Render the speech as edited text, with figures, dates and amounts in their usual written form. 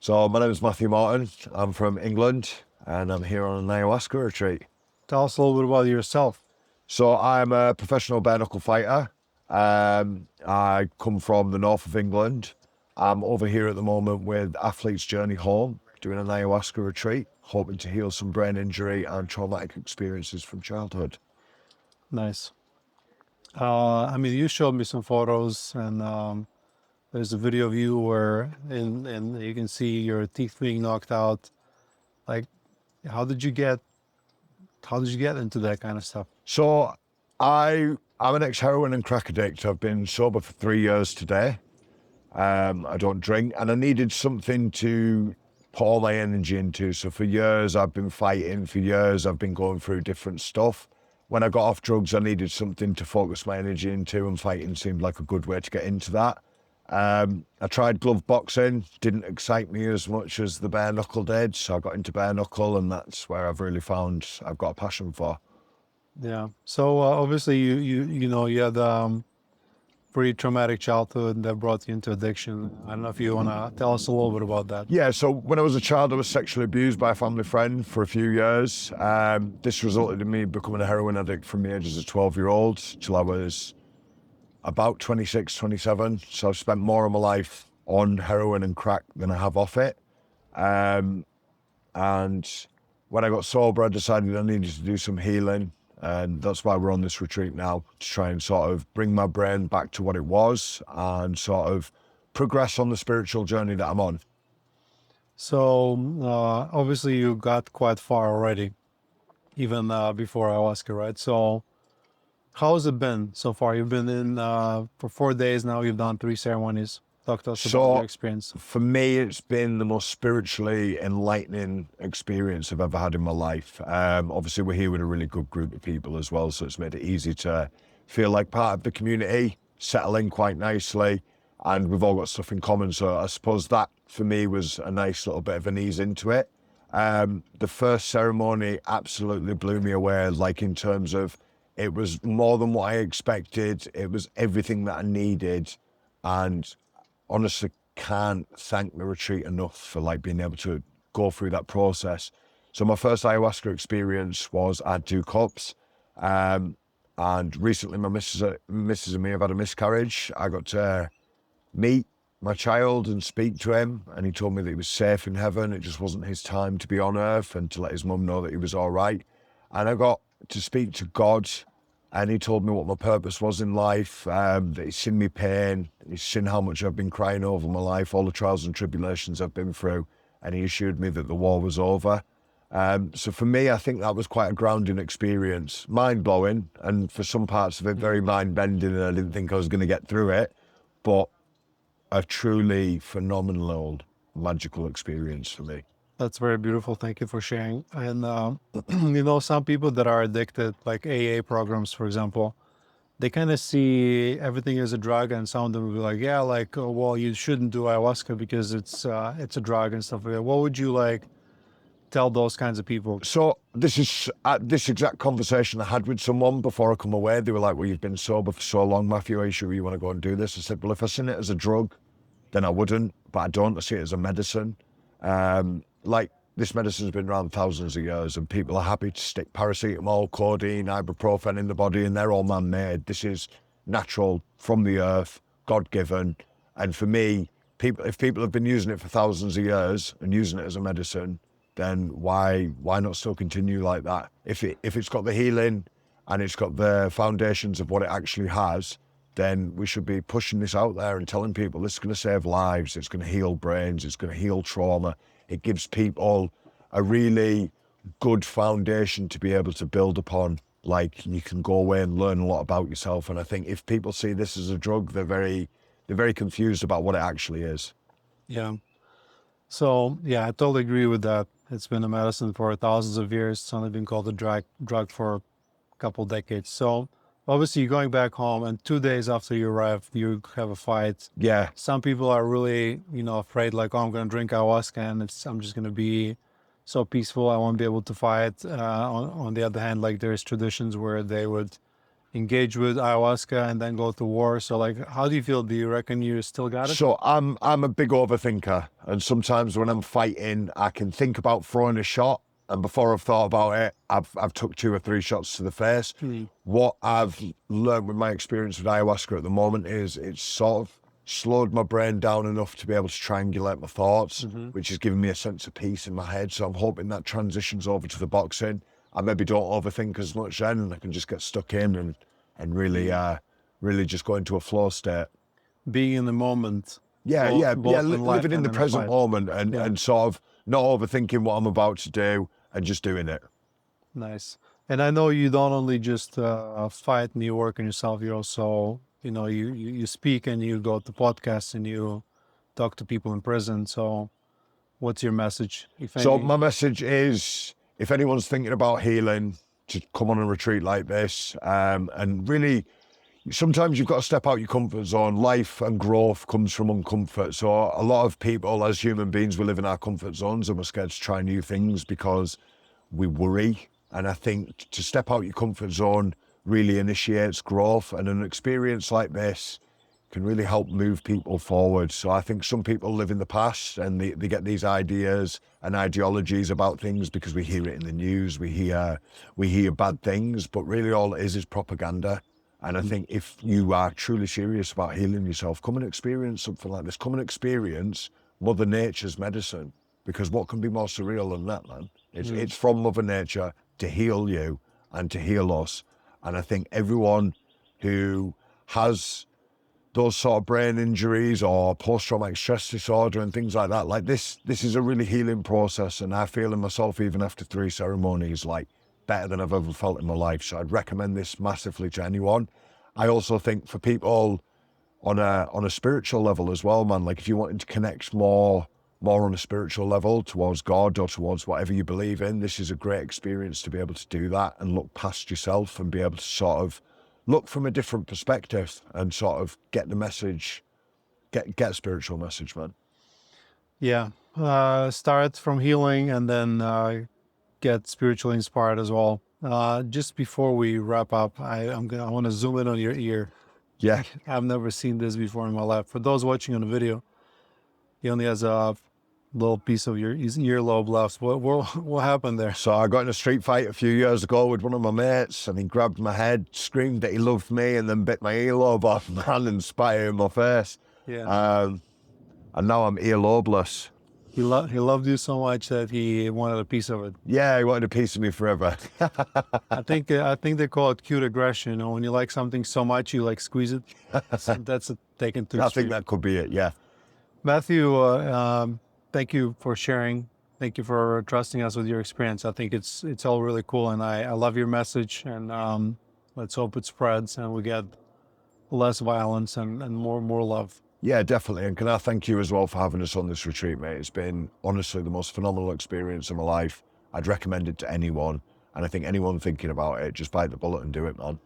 So my name is Matthew Morton. I'm from England and I'm here on an ayahuasca retreat. Tell us a little bit about yourself. So I'm a professional bare-knuckle fighter. I come from the north of England. I'm over here at the moment with Athlete's Journey Home, doing an ayahuasca retreat, hoping to heal some brain injury and traumatic experiences from childhood. Nice. You showed me some photos, and there's a video of you where and you can see your teeth being knocked out. Like, how did you get into that kind of stuff? So I'm an ex-heroin and crack addict. I've been sober for 3 years today. I don't drink, and I needed something to put all my energy into. So for years I've been fighting, for years I've been going through different stuff. When I got off drugs, I needed something to focus my energy into, and fighting seemed like a good way to get into that. I tried glove boxing, didn't excite me as much as the bare knuckle did, so I got into bare knuckle, and that's where I've really found I've got a passion for. Yeah. So obviously you had pretty traumatic childhood that brought you into addiction. I don't know if you want to tell us a little bit about that. Yeah, so when I was a child, I was sexually abused by a family friend for a few years. This resulted in me becoming a heroin addict from the age as a 12-year-old till I was about 26, 27. So I've spent more of my life on heroin and crack than I have off it. And when I got sober, I decided I needed to do some healing. And that's why we're on this retreat now, to try and sort of bring my brain back to what it was and sort of progress on the spiritual journey that I'm on. So obviously you got quite far already, even before ayahuasca, right? So how has it been so far? You've been in for 4 days now. You've done 3 ceremonies. Talk to us about your experience. For me, it's been the most spiritually enlightening experience I've ever had in my life. Obviously, we're here with a really good group of people as well, so it's made it easy to feel like part of the community, settle in quite nicely, and we've all got stuff in common. So I suppose that, for me, was a nice little bit of an ease into it. The first ceremony absolutely blew me away, like in terms of it was more than what I expected. It was everything that I needed, and honestly can't thank the retreat enough for like being able to go through that process. So my first ayahuasca experience was I had 2 cups, and recently my missus and me have had a miscarriage. I got to meet my child and speak to him, and he told me that he was safe in heaven. It just wasn't his time to be on earth, and to let his mum know that he was all right. And I got to speak to God, and he told me what my purpose was in life, that he's seen me pain, he's seen how much I've been crying over my life, all the trials and tribulations I've been through, and he assured me that the war was over. So for me, I think that was quite a grounding experience, mind-blowing, and for some parts of it, very mind-bending, and I didn't think I was going to get through it, but a truly phenomenal, magical experience for me. That's very beautiful. Thank you for sharing. And some people that are addicted, like AA programs, for example, they kind of see everything as a drug, and some of them will be like, yeah, like, oh, well, you shouldn't do ayahuasca because it's a drug and stuff like that. What would you like tell those kinds of people? So this is this exact conversation I had with someone before I come away. They were like, well, you've been sober for so long, Matthew, are you sure you want to go and do this? I said, well, if I seen it as a drug, then I wouldn't, but I don't. I see it as a medicine. Like, this medicine's been around thousands of years, and people are happy to stick paracetamol, codeine, ibuprofen in the body, and they're all man-made. This is natural, from the earth, God-given. And for me, if people have been using it for thousands of years and using it as a medicine, then why not still continue like that? If it's got the healing and it's got the foundations of what it actually has, then we should be pushing this out there and telling people this is going to save lives, it's going to heal brains, it's going to heal trauma. It gives people a really good foundation to be able to build upon. Like, you can go away and learn a lot about yourself. And I think if people see this as a drug, they're very confused about what it actually is. Yeah. So yeah, I totally agree with that. It's been a medicine for thousands of years. It's only been called a drug for a couple decades. So obviously you're going back home, and 2 days after you arrive, you have a fight. Yeah. Some people are really, afraid, like, oh, I'm going to drink ayahuasca and I'm just going to be so peaceful, I won't be able to fight. On the other hand, like, there's traditions where they would, engage with ayahuasca and then go to war. So like, how do you feel? Do you reckon you still got it? So I'm a big overthinker, and sometimes when I'm fighting, I can think about throwing a shot, and before I've thought about it, I've took 2 or 3 shots to the face. What I've learned with my experience with ayahuasca at the moment is it's sort of slowed my brain down enough to be able to triangulate my thoughts, which has given me a sense of peace in my head. So I'm hoping that transitions over to the boxing. I maybe don't overthink as much then, and I can just get stuck in and really just go into a flow state. Being in the moment. Yeah, both in life living in and the in present fight. moment and sort of not overthinking what I'm about to do and just doing it. Nice. And I know you don't only just fight and you work on yourself, you also, you speak and you go to podcasts and you talk to people in prison. So what's your message, if So any? my message is, if anyone's thinking about healing, to come on a retreat like this, and really, sometimes you've got to step out your comfort zone. Life and growth comes from uncomfort. So a lot of people, as human beings, we live in our comfort zones and we're scared to try new things because we worry. And I think to step out your comfort zone really initiates growth, and an experience like this can really help move people forward. So I think some people live in the past and they get these ideas and ideologies about things because we hear it in the news, we hear bad things, but really all it is propaganda. And I think if you are truly serious about healing yourself, come and experience something like this. Come and experience Mother Nature's medicine, because what can be more surreal than that, man? It's from Mother Nature to heal you and to heal us. And I think everyone who has those sort of brain injuries or post-traumatic stress disorder and things like that, like this is a really healing process, and I feel in myself, even after 3 ceremonies, like better than I've ever felt in my life. So I'd recommend this massively to anyone. I also think for people on a spiritual level as well, man, like if you wanted to connect more on a spiritual level towards God or towards whatever you believe in, this is a great experience to be able to do that and look past yourself and be able to sort of look from a different perspective and sort of get the message, get a spiritual message, man. Yeah. Start from healing and then get spiritually inspired as well. Just before we wrap up, I want to zoom in on your ear. Yeah. I've never seen this before in my life. For those watching on the video, he only has a little piece of his earlobe left. What happened there? So I got in a street fight a few years ago with one of my mates, and he grabbed my head, screamed that he loved me, and then bit my earlobe off, man, and spat it in my face. Yeah. And now I'm earlobeless. He loved you so much that he wanted a piece of it. Yeah, he wanted a piece of me forever. I think they call it cute aggression. You know, when you like something so much, you like squeeze it. That's taken to I extreme. think that could be it, yeah. Matthew, thank you for sharing. Thank you for trusting us with your experience. I think it's all really cool, and I love your message. And let's hope it spreads and we get less violence and more love. Yeah, definitely. And can I thank you as well for having us on this retreat, mate? It's been honestly the most phenomenal experience of my life. I'd recommend it to anyone. And I think anyone thinking about it, just bite the bullet and do it, man.